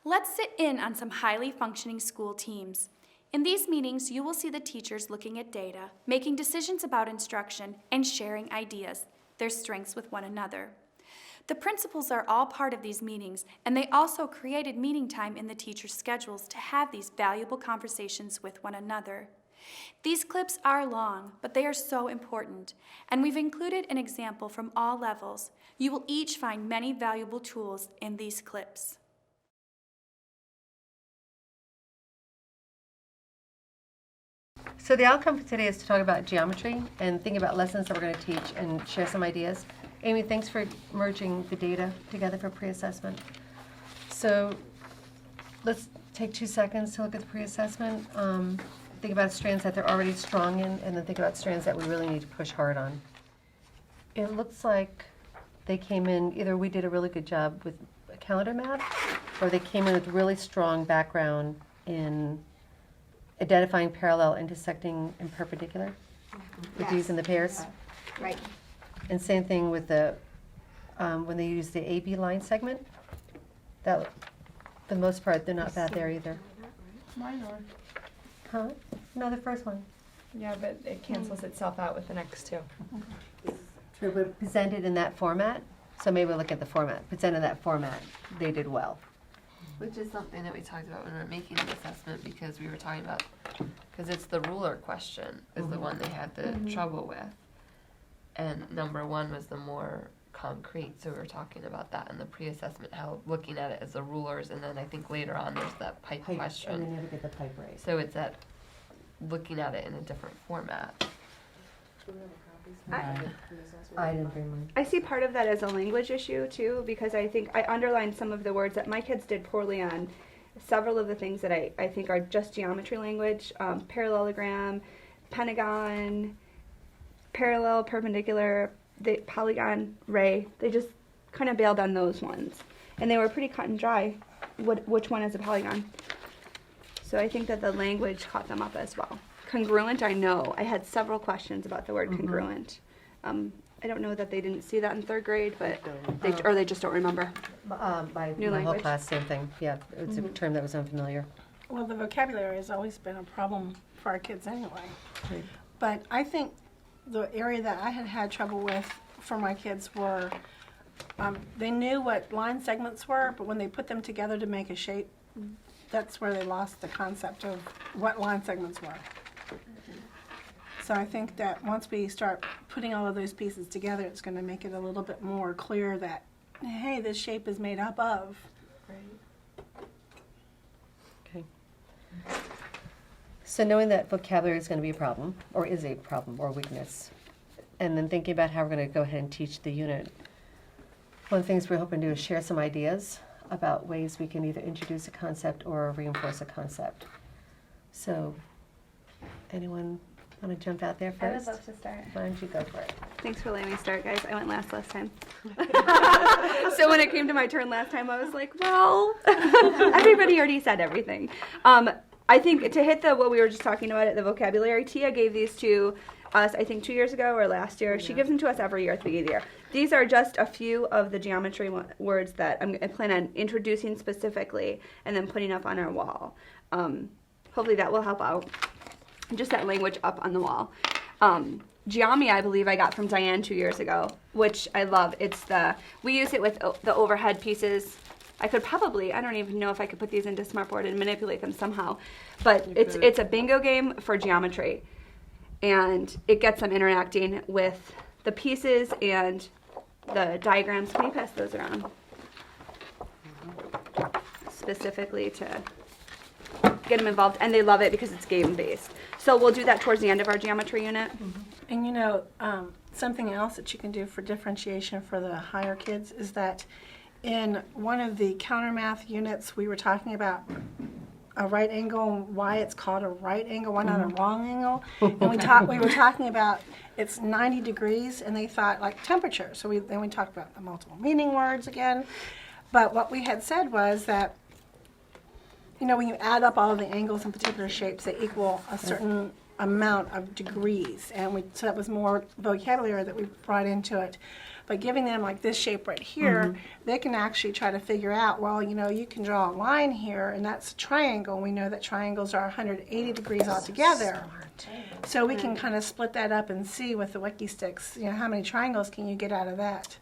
Let's sit in on some highly functioning school teams. In these meetings, you will see the teachers looking at data, making decisions about instruction, and sharing ideas, their strengths with one another. The principals are all part of these meetings, and they also created meeting time in the teachers' schedules to have these valuable conversations with one another. These clips are long, but they are so important, and we've included an example from all levels. You will each find many valuable tools in these clips. So the outcome for today is to talk about geometry and think about lessons that we're going to teach and share some ideas. Amy, thanks for merging the data together for pre-assessment. So let's take 2 seconds to look at the pre-assessment. Think about strands that they're already strong in, and then think about strands that we really need to push hard on. It looks like they came in, either we did a really good job with calendar math, or they came in with really strong background in identifying parallel, intersecting, and perpendicular with these in the pairs. Right. And same thing with the when they use the AB line segment. That, for the most part, they're not bad there either. Mine are. Huh? No, the first one. Yeah, but it cancels itself out with the next two. True, but presented in that format. So maybe we'll look at the format. Presented in that format, they did well. Which is something that we talked about when we were making the assessment, because we were talking about, because it's the ruler question is the one they had the trouble with. And number one was the more concrete, so we were talking about that in the pre-assessment, how looking at it as the rulers, and then I think later on there's that pipe question. And they never get the pipe right. So it's that looking at it in a different format. I didn't bring mine. I see part of that as a language issue too, because I think I underlined some of the words that my kids did poorly on. Several of the things that I think are just geometry language, parallelogram, pentagon, parallel, perpendicular, the polygon, ray. They just kind of bailed on those ones. And they were pretty cut and dry, which one is a polygon. So I think that the language caught them up as well. Congruent, I know. I had several questions about the word congruent. I don't know that they didn't see that in 3rd grade, but they just don't remember. My New whole language. class, same thing. Yeah, it's a term that was unfamiliar. Well, the vocabulary has always been a problem for our kids anyway. Right. But I think the area that I had trouble with for my kids were, they knew what line segments were, but when they put them together to make a shape, that's where they lost the concept of what line segments were. So I think that once we start putting all of those pieces together, it's going to make it a little bit more clear that, hey, this shape is made up of. Okay. So knowing that vocabulary is going to be a problem, or is a problem, or weakness, and then thinking about how we're going to go ahead and teach the unit, one of the things we're hoping to do is share some ideas about ways we can either introduce a concept or reinforce a concept. So, anyone want to jump out there first? I would love to start. Why don't you go for it? Thanks for letting me start, guys. I went last time. So when it came to my turn last time, I was like, well, everybody already said everything. I think to hit what we were just talking about at the vocabulary, Tia gave these to us, I think 2 years ago or last year. She gives them to us every year at the beginning of the year. These are just a few of the geometry words that I plan on introducing specifically and then putting up on our wall. Hopefully that will help out. Just that language up on the wall. Geomi, I believe I got from Diane 2 years ago, which I love. We use it with the overhead pieces. I don't even know if I could put these into Smartboard and manipulate them somehow. But it's a bingo game for geometry. And it gets them interacting with the pieces and the diagrams. Can you pass those around? Specifically to get them involved. And they love it because it's game-based. So we'll do that towards the end of our geometry unit. And you know, something else that you can do for differentiation for the higher kids is that in one of the counter math units, we were talking about a right angle and why it's called a right angle, why not a wrong angle. And we were talking about it's 90 degrees, and they thought like temperature. So then we talked about the multiple meaning words again. But what we had said was that, you know, when you add up all of the angles in particular shapes, they equal a certain amount of degrees. And so that was more vocabulary that we brought into it. But giving them like this shape right here, they can actually try to figure out, well, you can draw a line here, and that's a triangle. We know that triangles are 180 degrees altogether. So we can kind of split that up and see with the Wiki Sticks, how many triangles can you get out of that?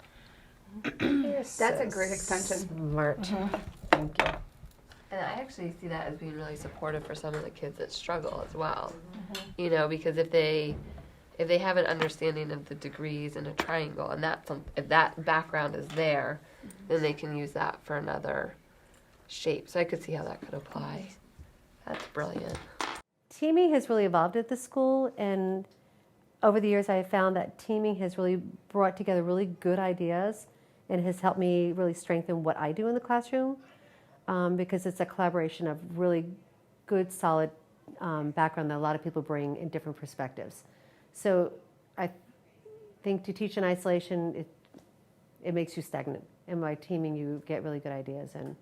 That's a great extension. Smart. Thank you. And I actually see that as being really supportive for some of the kids that struggle as well. Because if they have an understanding of the degrees in a triangle, and if that background is there, then they can use that for another shape. So I could see how that could apply. That's brilliant. Teaming has really evolved at the school, and over the years I have found that teaming has really brought together really good ideas and has helped me really strengthen what I do in the classroom, because it's a collaboration of really good, solid background that a lot of people bring in different perspectives. So I think to teach in isolation, it makes you stagnant. And by teaming, you get really good ideas. And